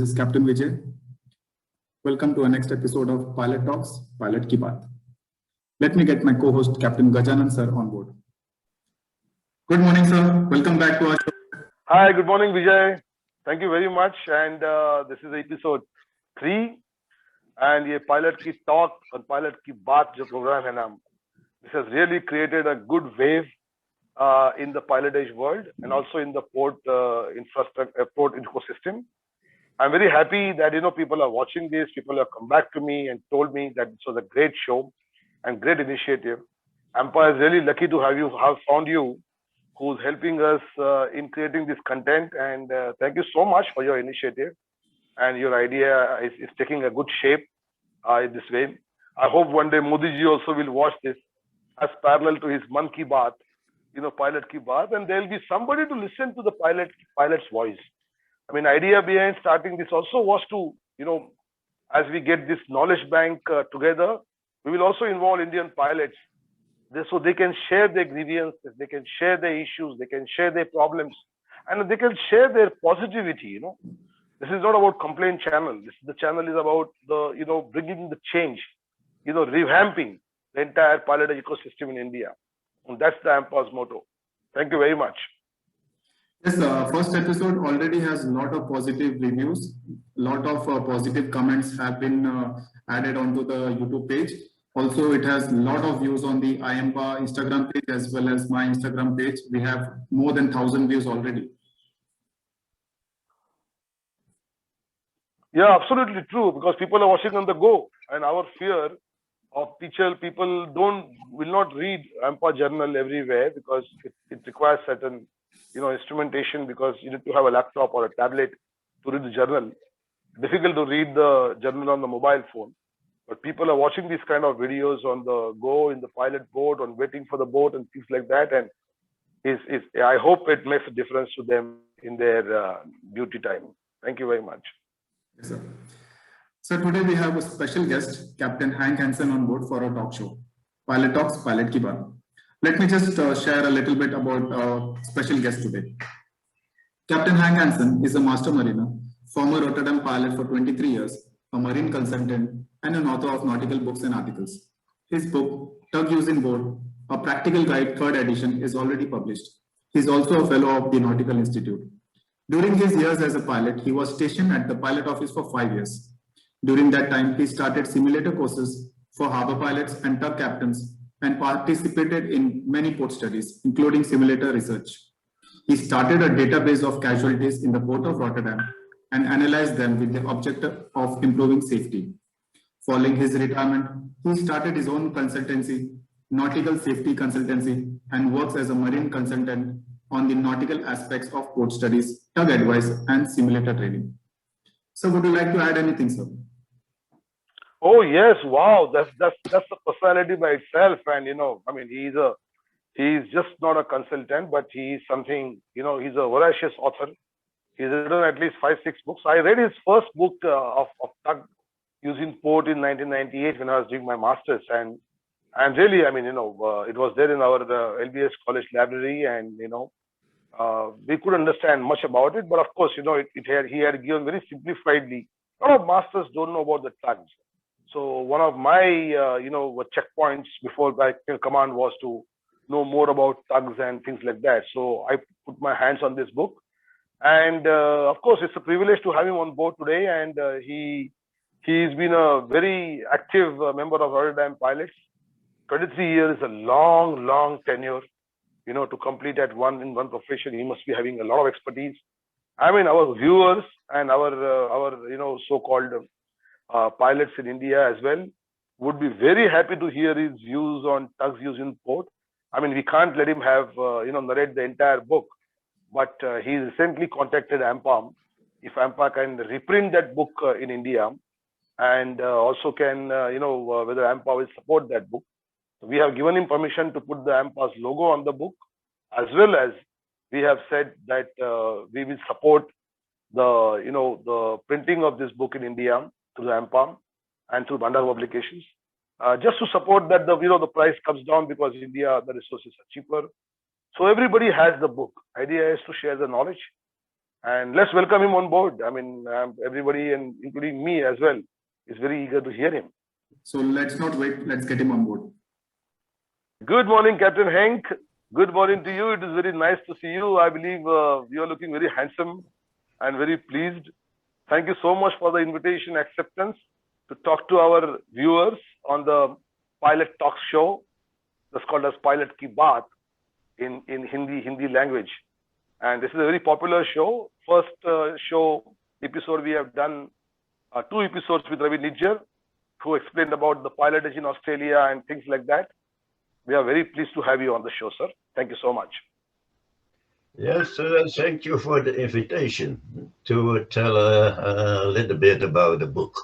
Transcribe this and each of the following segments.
this is Captain Vijay. Welcome to our next episode of Pilot Talks, Pilot Ki Baat. Let me get my co-host Capt.Gajanan sir on board. Good morning, sir. Welcome back to our show. Hi, good morning, Vijay. Thank you very much. And this is episode 3. And ये Pilot Ki Talk और Pilot Ki Baat जो program है ना, this has really created a good wave in the pilotage world and also in the port infrastructure, port ecosystem. I'm very happy that people are watching this. People have come back to me and told me that it was a great show and great initiative. AIMPA is really lucky to have found you, who's helping us in creating this content. And thank you so much for your initiative, and your idea is taking a good shape in this way. I hope one day Modi ji also will watch this as parallel to his Man Ki Baat, Pilot Ki Baat, and there'll be somebody to listen to the pilot's voice. I mean, idea behind starting this also was to, as we get this knowledge bank together, we will also involve Indian pilots so they can share their grievances, they can share their issues, they can share their problems, and they can share their positivity. This is not about complaint channel. The channel is about the, bringing the change, revamping the entire pilot ecosystem in India. And that's the AIMPA's motto. Thank you very much. Yes, first episode already has a lot of positive reviews. A lot of positive comments have been added onto the YouTube page. Also, it has a lot of views on the AIMPA Instagram page as well as my Instagram page. We have more than 1,000 views already. Yeah, absolutely true, because people are watching on the go, and our fear of people will not read AIMPA journal everywhere because it requires certain instrumentation, because you need to have a laptop or a tablet to read the journal. Difficult to read the journal on the mobile phone, but people are watching these kind of videos on the go, in the pilot boat, on waiting for the boat and things like that, and I hope it makes a difference to them in their duty time. Thank you very much. Yes, sir. So today we have a special guest, Captain Henk Hensen, on board for our talk show, Pilot Talks, Pilot Ki Baat. Let me just share a little bit about our special guest today. Captain Henk Hensen is a master mariner, former Rotterdam pilot for 23 years, a marine consultant, and an author of nautical books and articles. His book, Tug Using Board, a practical guide, 3rd edition, is already published. He is also a fellow of the Nautical Institute. During his years as a pilot, he was stationed at the pilot office for 5 years. During that time, he started simulator courses for harbor pilots and tug captains and participated in many port studies, including simulator research. He started a database of casualties in the port of Rotterdam and analyzed them with the objective of improving safety. Following his retirement, he started his own consultancy, Nautical Safety Consultancy, and works as a marine consultant on the nautical aspects of port studies, tug advice, and simulator training. So would you like to add anything, sir? Oh yes, wow, that's a personality by itself, and I mean, he's just not a consultant, but he's something, he's a voracious author. He's written at least 5-6 books. I read his first book of tug using port in 1998 when I was doing my master's, and really, I mean, it was there in our LBS college library, and we couldn't understand much about it, but of course, he had given very simplifiedly. A lot of masters don't know about the tugs. So one of my, checkpoints before my command was to know more about tugs and things like that. So I put my hands on this book, and of course, it's a privilege to have him on board today. And he's been a very active member of Rotterdam Pilots. 23 years is a long tenure. To complete in one profession, he must be having a lot of expertise. I mean, our viewers and our so-called pilots in India as well would be very happy to hear his views on tugs used in port. I mean, we can't let him have narrate the entire book, but he recently contacted AIMPA if AIMPA can reprint that book in India, and also can whether AIMPA will support that book. So we have given him permission to put the AIMPA's logo on the book, as well as we have said that we will support the printing of this book in India through the AIMPA and through Bandar publications, just to support that the price comes down, because in India the resources are cheaper. So everybody has the book. Idea is to share the knowledge, And let's welcome him on board. I mean, everybody, and including me as well, is very eager to hear him. So let's not wait. Let's get him on board. Good morning, Captain Henk. Good morning to you. It is very nice to see you. I believe you are looking very handsome and very pleased. Thank you so much for the invitation acceptance to talk to our viewers on the Pilot Talk show. That's called as Pilot Ki Baat in Hindi language. And this is a very popular show. First show episode we have done 2 episodes with Ravi Nijjar, who explained about the pilotage in Australia and things like that. We are very pleased to have you on the show, sir. Thank you so much. Yes, thank you for the invitation to tell a little bit about the book.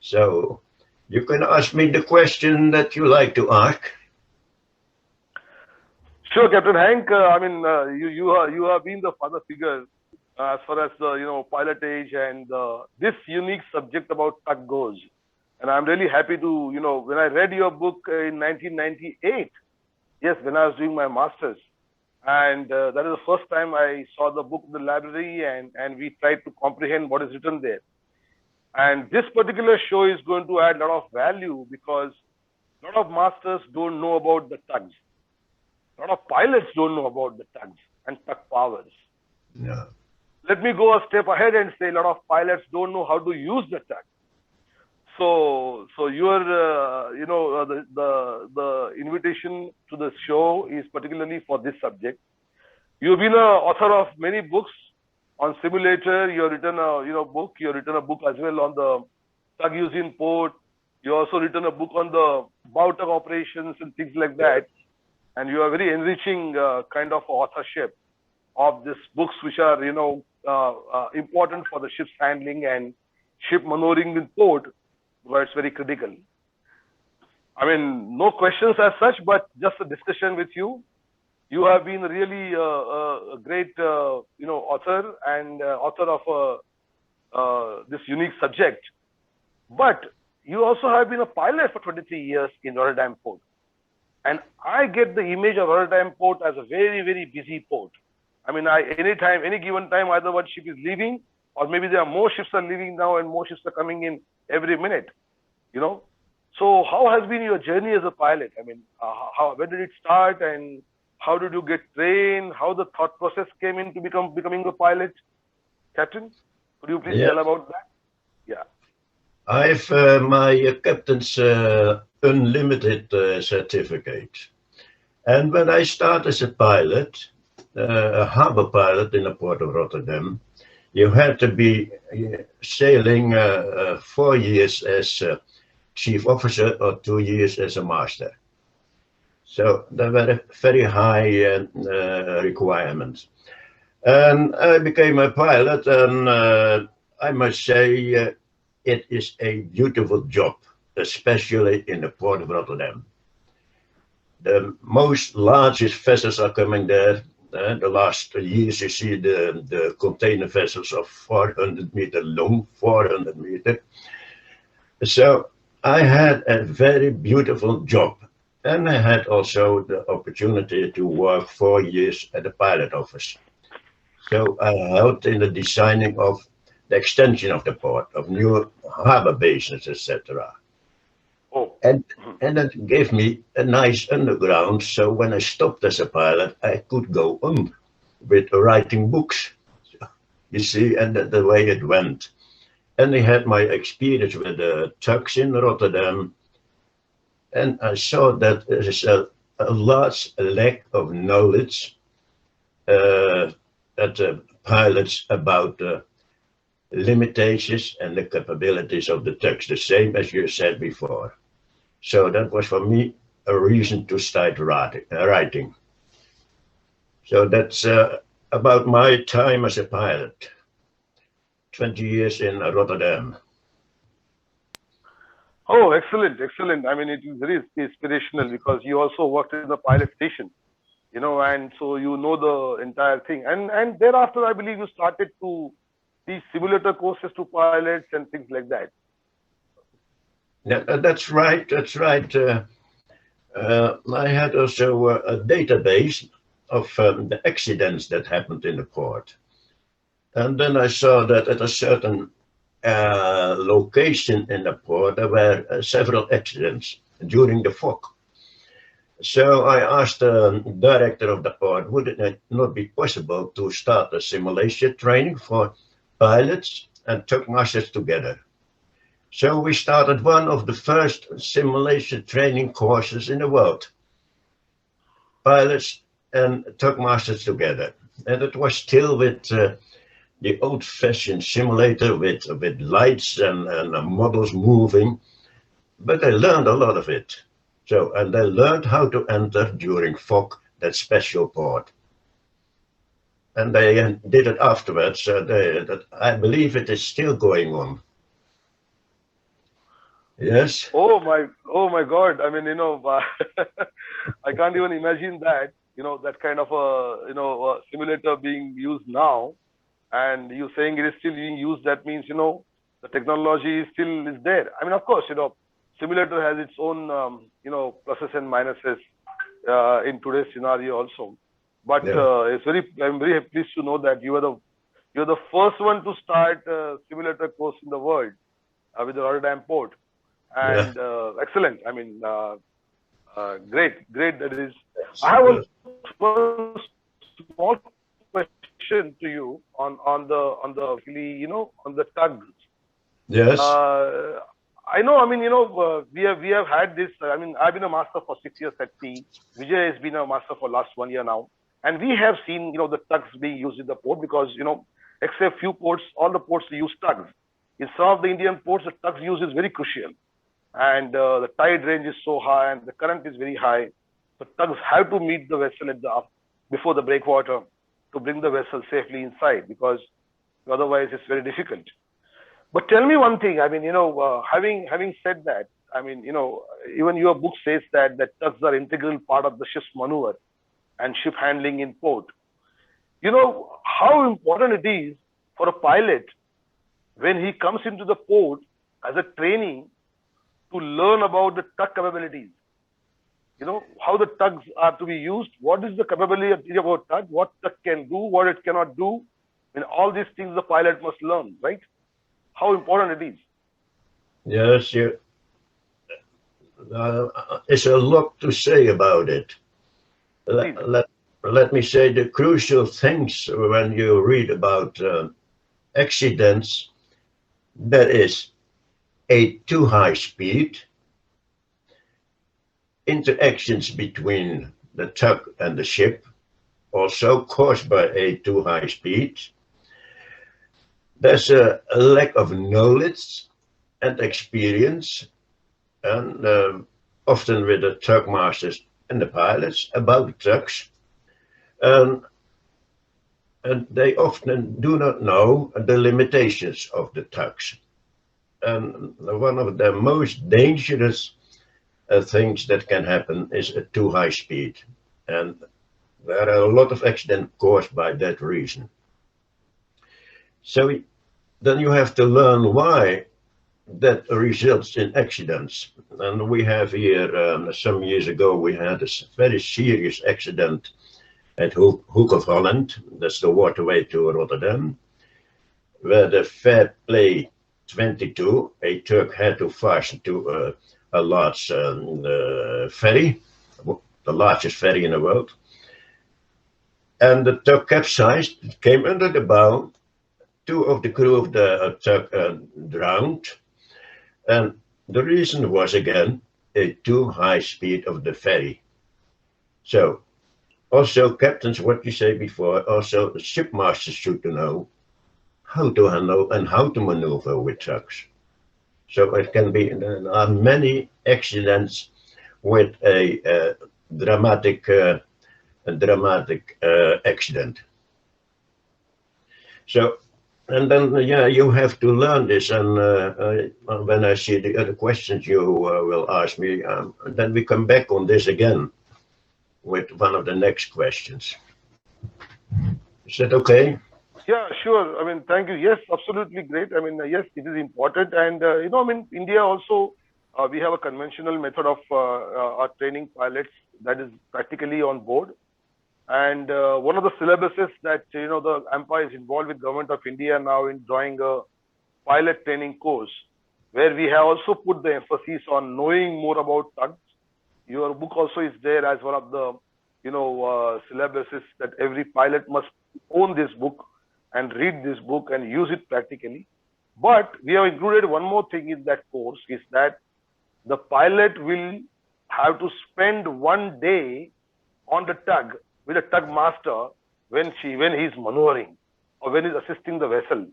So you can ask me the question that you like to ask. Sure, Captain Henk. I mean, you have been the father figure as far as pilotage and this unique subject about tug goes. And I'm really happy to, when I read your book in 1998, yes, when I was doing my master's, and that is the first time I saw the book in the library, and we tried to comprehend what is written there. And this particular show is going to add a lot of value because a lot of masters don't know about the tugs. A lot of pilots don't know about the tugs and tug powers. Yeah. Let me go a step ahead and say a lot of pilots don't know how to use the tug. So your, the invitation to the show is particularly for this subject. You've been an author of many books on simulator. You've written a book. You've written a book as well on the tug use in port. You also written a book on the bow tug operations and things like that. And you are very enriching kind of authorship of these books, which are important for the ship's handling and ship maneuvering in port, where it's very critical. I mean, no questions as such, but just a discussion with you. You have been really a great, author and author of this unique subject. But you also have been a pilot for 23 years in Rotterdam Port. And I get the image of Rotterdam Port as a very, very busy port. I mean, any given time, either one ship is leaving, or maybe there are more ships are leaving now and more ships are coming in every minute, So how has been your journey as a pilot? I mean, when did it start, and how did you get trained? How the thought process came into becoming a pilot, Captain? Could you please tell about that? Yeah. I've my captain's unlimited certificate. And when I started as a pilot, a harbor pilot in the port of Rotterdam, you had to be sailing 4 years as chief officer or 2 years as a master. So there were very high requirements. And I became a pilot, and I must say it is a beautiful job, especially in the port of Rotterdam. The most largest vessels are coming there. The last years you see the container vessels of 400 meter long, 400 meter. So I had a very beautiful job, and I had also the opportunity to work 4 years at the pilot office. So I helped in the designing of the extension of the port, of new harbor basins, etc. Oh. And that gave me a nice underground. So when I stopped as a pilot, I could go on with writing books. So, you see, and the way it went. And I had my experience with the tugs in Rotterdam. And I saw that there is a large lack of knowledge at pilots about the limitations and the capabilities of the tugs, the same as you said before. So that was for me a reason to start writing. So that's about my time as a pilot. 20 years in Rotterdam. Oh, excellent, excellent. I mean, it is very inspirational because you also worked in the pilot station, and so you know the entire thing. And thereafter, I believe you started to teach simulator courses to pilots and things like that. Yeah, that's right. That's right. I had also a database of the accidents that happened in the port. And then I saw that at a certain location in the port, there were several accidents during the fog. So I asked the director of the port, would it not be possible to start a simulation training for pilots and tug masters together? So we started one of the first simulation training courses in the world, pilots and tug masters together. And it was still with the old-fashioned simulator with lights and models moving, but they learned a lot of it. So, and they learned how to enter during fog, that special port. And they did it afterwards. I believe it is still going on. Yes. Oh my God! I mean, I can't even imagine that. That kind of a simulator being used now, and you saying it is still being used. That means the technology still is there. I mean, of course, simulator has its own pluses and minuses in today's scenario also. But Yeah. I'm very pleased to know that you're the first one to start simulator course in the world with the Rotterdam port. And excellent. I mean, great that is. I have one small question to you on the tugs. Yes. I know. I mean, we have had this. I mean, I've been a master for 6 years at sea. Vijay has been a master for last 1 year now, and we have seen the tugs being used in the port because except few ports, all the ports use tugs. In some of the Indian ports, the tugs use is very crucial. And the tide range is so high and the current is very high. So tugs have to meet the vessel before the breakwater to bring the vessel safely inside, because otherwise it's very difficult. But tell me one thing. I mean, having said that, I mean, even your book says that tugs are integral part of the ship's maneuver and ship handling in port. How important it is for a pilot when he comes into the port as a trainee to learn about the tug capabilities. How the tugs are to be used, what is the capability of a tug, what tug can do, what it cannot do. All these things the pilot must learn, right? How important it is. Yes, there's a lot to say about it. Let me say the crucial things when you read about accidents, that is a too high speed, interactions between the tug and the ship, also caused by a too high speed. There's a lack of knowledge and experience, and often with the tug masters and the pilots about the tugs. And they often do not know the limitations of the tugs. And one of the most dangerous things that can happen is a too high speed. And there are a lot of accidents caused by that reason. So then you have to learn why that results in accidents. And we have here, some years ago, we had a very serious accident at Hoek of Holland. That's the waterway to Rotterdam, where the Fair Play 22, a tug had to fasten to a large ferry, the largest ferry in the world. And the tug capsized, came under the bow. 2 of the crew of the tug drowned. And the reason was, again, a too high speed of the ferry. So, also captains, what you say before, also the shipmasters should know how to handle and how to maneuver with tugs. So it can be, there are many accidents with a dramatic accident. So, and then, you have to learn this. And when I see the other questions you will ask me, then we come back on this again with one of the next questions. Is that okay? Yeah, sure. I mean, thank you. Yes, absolutely great. I mean, yes, it is important. And, India also, we have a conventional method of training pilots that is practically on board. And one of the syllabuses that the AIMPA is involved with Government of India now in drawing a pilot training course, where we have also put the emphasis on knowing more about tugs. Your book also is there as one of the syllabuses that every pilot must own this book and read this book and use it practically. But we have included one more thing in that course, is that the pilot will have to spend one day on the tug with a tug master when he is maneuvering or when he's assisting the vessel.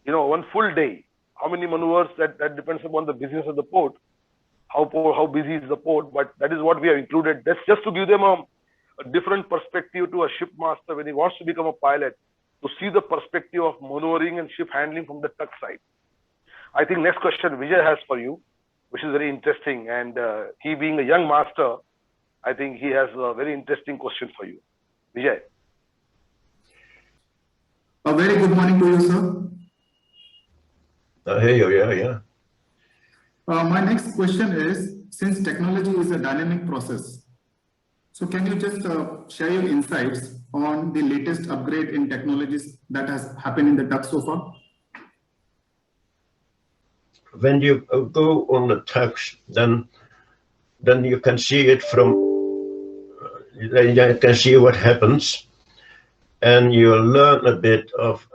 One full day. How many maneuvers, that depends upon the business of the port, how busy is the port, but that is what we have included. That's just to give them a different perspective to a ship master when he wants to become a pilot, to see the perspective of maneuvering and ship handling from the tug side. I think next question Vijay has for you, which is very interesting, and he being a young master, I think he has a very interesting question for you. Vijay. A very good morning to you, sir. I hear you, yeah. My next question is, since technology is a dynamic process, so can you just share your insights on the latest upgrade in technologies that has happened in the tug so far? When you go on the tugs, then you can see it from, you can see what happens, and you learn a bit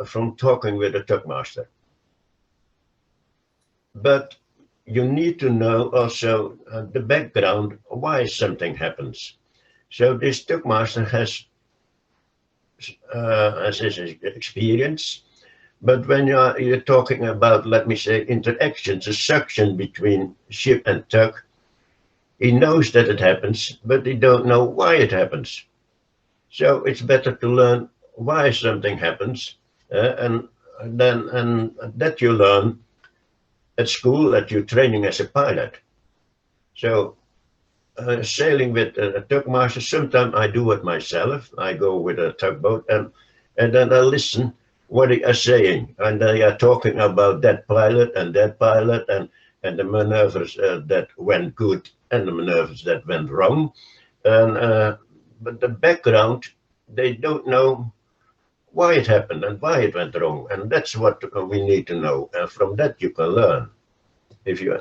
from talking with the tug master. But you need to know also the background, why something happens. So this tug master has his experience, but when you're talking about, let me say, interactions, a suction between ship and tug, he knows that it happens, but he don't know why it happens. So it's better to learn why something happens, and that you learn at school, that you're training as a pilot. So sailing with a tug master, sometimes I do it myself. I go with a tugboat and then I listen what they are saying, and they are talking about that pilot and the maneuvers that went good and the maneuvers that went wrong. And but the background, they don't know why it happened and why it went wrong, and that's what we need to know. And from that you can learn. If you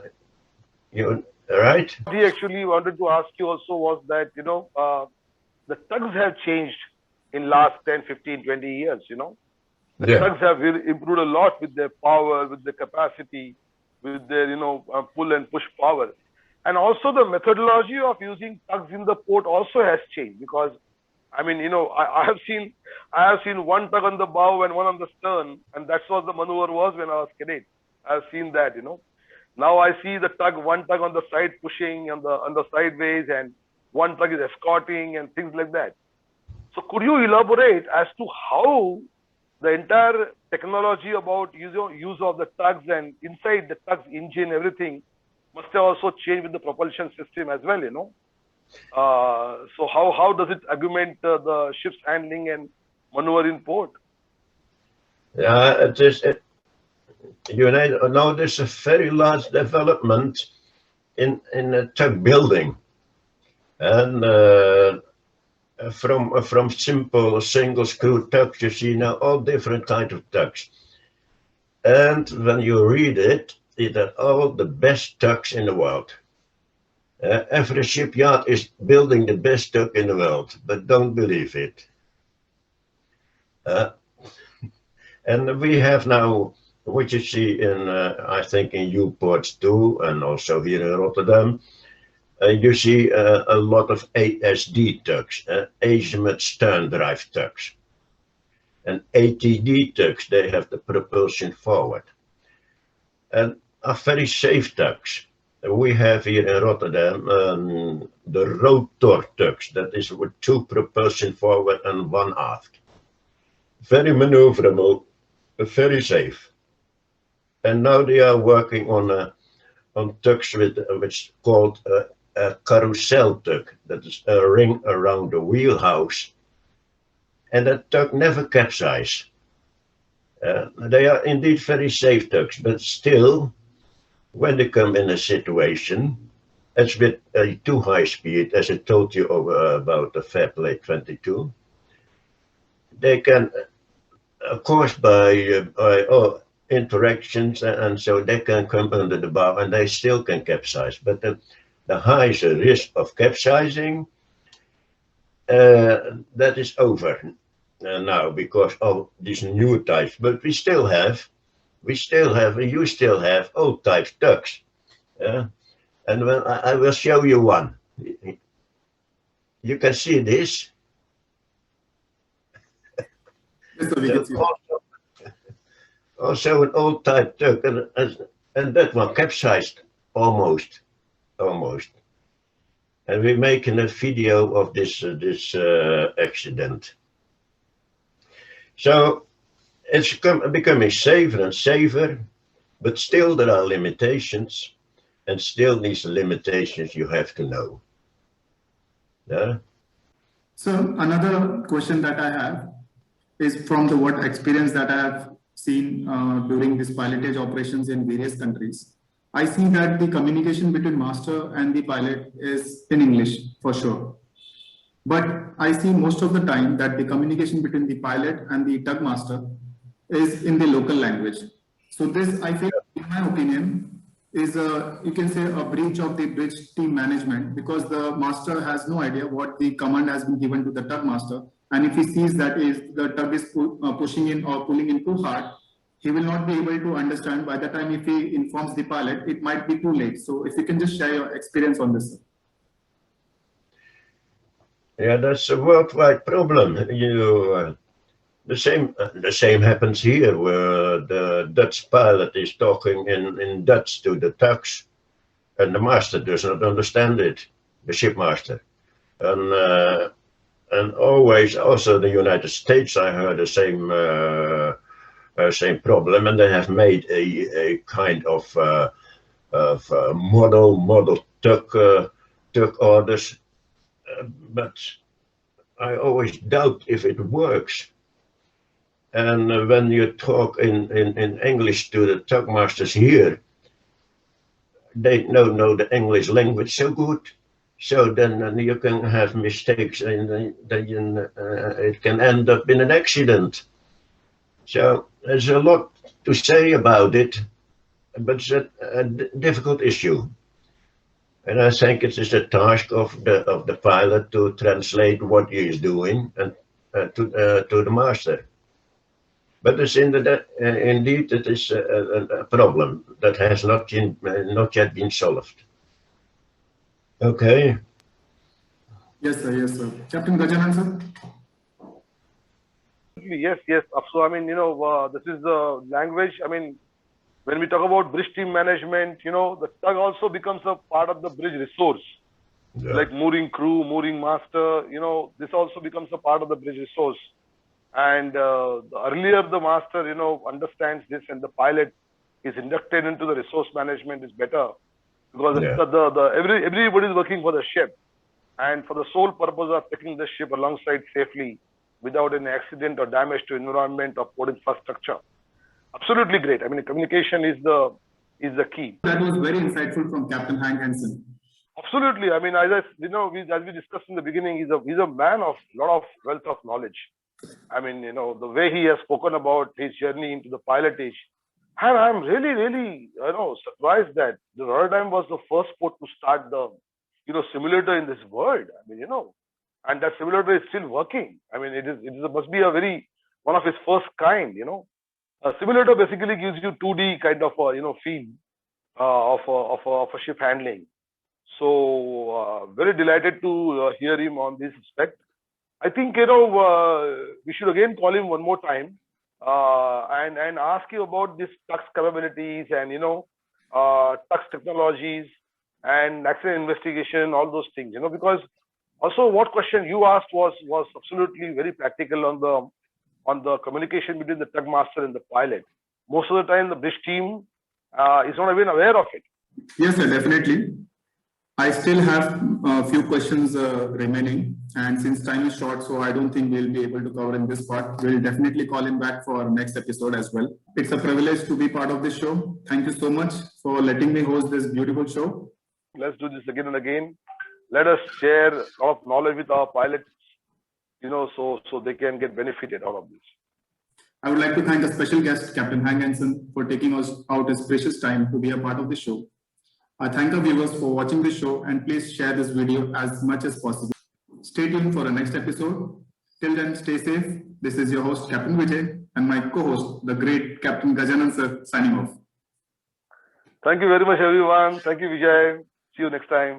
right? He actually wanted to ask you also was that the tugs have changed in last 10, 15, 20 years. The tugs have really improved a lot with their power, with their capacity, with their pull and push power, and also the methodology of using tugs in the port also has changed, because I have seen one tug on the bow and one on the stern, and that's what the maneuver was when I was cadet. I've seen that. Now I see one tug on the side pushing on the sideways, and one tug is escorting and things like that. So could you elaborate as to how the entire technology about use of the tugs and inside the tug's engine, everything must have also changed with the propulsion system as well, So how does it augment the ship's handling and maneuver in port? Yeah, now there's a very large development in tug building, and from simple single screw tugs, you see now all different kinds of tugs. And when you read it are all the best tugs in the world. Every shipyard is building the best tug in the world, but don't believe it. And we have now, what you see in, I think in U-ports too, and also here in Rotterdam, you see a lot of ASD tugs, azimuth stern drive tugs. And ATD tugs, they have the propulsion forward. And are very safe tugs. We have here in Rotterdam the rotor tugs, that is with 2 propulsion forward and 1 aft. Very maneuverable, very safe. And now they are working on tugs which called a carousel tug, that is a ring around the wheelhouse, and that tug never capsize. They are indeed very safe tugs, but still, when they come in a situation, it's with too high speed, as I told you about the Fairplay 22. They can, of course, by interactions, and so they can come under the bow and they still can capsize. But the higher risk of capsizing, that is over now because of these new types. But you still have old type tugs. And when I will show you one. You can see this. Also an old type tug, and that one capsized almost. And we're making a video of this accident. So it's becoming safer and safer, but still there are limitations, and still these limitations you have to know. Yeah. So another question that I have is from the what experience that I have seen during this pilotage operations in various countries. I see that the communication between master and the pilot is in English for sure. But I see most of the time that the communication between the pilot and the tug master is in the local language. So this, I feel, in my opinion, is you can say a breach of the bridge team management, because the master has no idea what the command has been given to the tug master. And if he sees that the tug is pushing in or pulling in too hard, he will not be able to understand. By the time if he informs the pilot, it might be too late. So if you can just share your experience on this. Yeah, that's a worldwide problem. The same happens here, where the Dutch pilot is talking in Dutch to the tugs, and the master does not understand it, the shipmaster. And always, also the United States, I heard the same problem, and they have made a kind of model tug orders, but I always doubt if it works. And when you talk in English to the tug masters here, they don't know the English language so good. So then you can have mistakes, and then it can end up in an accident. So there's a lot to say about it, but it's a difficult issue. And I think it is the task of the pilot to translate what he is doing and to the master. But it's indeed it is a problem that has not yet been solved. Okay. Yes, sir. Yes, sir. Captain Gajanan, sir. Yes. So I mean, this is the language. I mean, when we talk about bridge team management, the tug also becomes a part of the bridge resource. Yeah. Like mooring crew, mooring master, this also becomes a part of the bridge resource. And earlier the master, understands this, and the pilot is inducted into the resource management is better, because everybody is working for the ship, and for the sole purpose of taking the ship alongside safely without any accident or damage to environment or port infrastructure. Absolutely great. I mean, communication is the key. That was very insightful from Captain Hensen. Absolutely. I mean, as we discussed in the beginning, he's a man of a lot of wealth of knowledge. I mean, the way he has spoken about his journey into the pilotage, and I'm really, surprised that the Rotterdam was the first port to start the, simulator in this world. I mean, and that simulator is still working. I mean, it must be one of its first kind. A simulator basically gives you 2D kind of feel of a ship handling. So very delighted to hear him on this aspect. I think we should again call him one more time and ask you about this tux capabilities and tux technologies and accident investigation, all those things. Because also what question you asked was absolutely very practical on the communication between the tug master and the pilot. Most of the time, the bridge team is not even aware of it. Yes, sir, definitely. I still have a few questions remaining, and since time is short, so I don't think we'll be able to cover in this part. We'll definitely call him back for our next episode as well. It's a privilege to be part of this show. Thank you so much for letting me host this beautiful show. Let's do this again and again. Let us share a lot of knowledge with our pilots, so they can get benefited out of this. I would like to thank a special guest, Captain Henk Hensen, for taking us out his precious time to be a part of the show. I thank our viewers for watching the show, and please share this video as much as possible. Stay tuned for the next episode. Till then, stay safe. This is your host, Captain Vijay, and my co-host, the great Captain Gajanan sir, signing off. Thank you very much, everyone. Thank you, Vijay. See you next time.